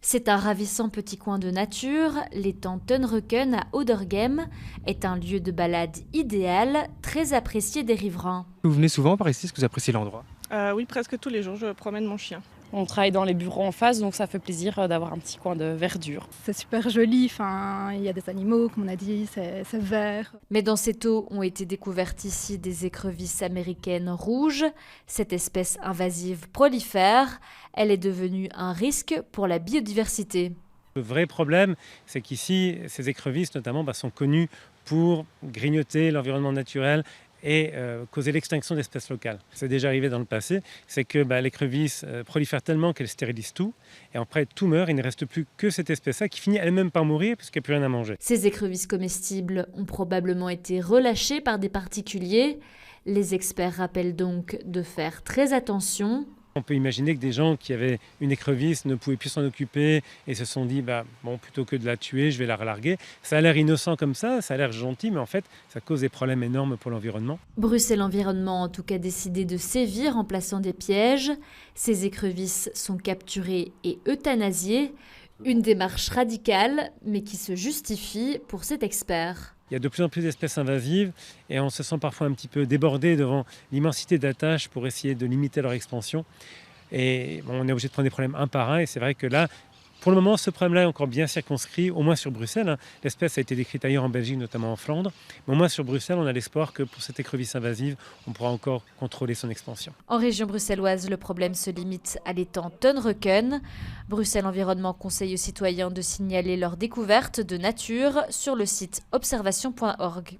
C'est un ravissant petit coin de nature. L'étang Tunreuken à Oderghem est un lieu de balade idéal, très apprécié des riverains. Vous venez souvent par ici, est-ce que vous appréciez l'endroit? Oui, presque tous les jours, je promène mon chien. On travaille dans les bureaux en face, donc ça fait plaisir d'avoir un petit coin de verdure. C'est super joli, il y a des animaux, comme on a dit, c'est vert. Mais dans cette eau ont été découvertes ici des écrevisses américaines rouges. Cette espèce invasive prolifère. Elle est devenue un risque pour la biodiversité. Le vrai problème, c'est qu'ici, ces écrevisses notamment sont connues pour grignoter l'environnement naturel et causer l'extinction d'espèces locales. C'est déjà arrivé dans le passé, c'est que l'écrevisse prolifère tellement qu'elle stérilise tout, et après tout meurt, il ne reste plus que cette espèce-là qui finit elle-même par mourir parce qu'il n'y a plus rien à manger. Ces écrevisses comestibles ont probablement été relâchées par des particuliers. Les experts rappellent donc de faire très attention. On peut imaginer que des gens qui avaient une écrevisse ne pouvaient plus s'en occuper et se sont dit plutôt que de la tuer, je vais la relarguer. Ça a l'air innocent comme ça a l'air gentil, mais en fait, ça cause des problèmes énormes pour l'environnement. Bruxelles Environnement a en tout cas décidé de sévir en plaçant des pièges. Ces écrevisses sont capturées et euthanasiées. Une démarche radicale, mais qui se justifie pour cet expert. Il y a de plus en plus d'espèces invasives et on se sent parfois un petit peu débordé devant l'immensité d'attaches pour essayer de limiter leur expansion. Et on est obligé de prendre des problèmes un par un et c'est vrai que là, pour le moment, ce problème-là est encore bien circonscrit, au moins sur Bruxelles. L'espèce a été décrite ailleurs en Belgique, notamment en Flandre. Mais au moins sur Bruxelles, on a l'espoir que pour cette écrevisse invasive, on pourra encore contrôler son expansion. En région bruxelloise, le problème se limite à l'étang Tunreuken. Bruxelles Environnement conseille aux citoyens de signaler leur découverte de nature sur le site observation.org.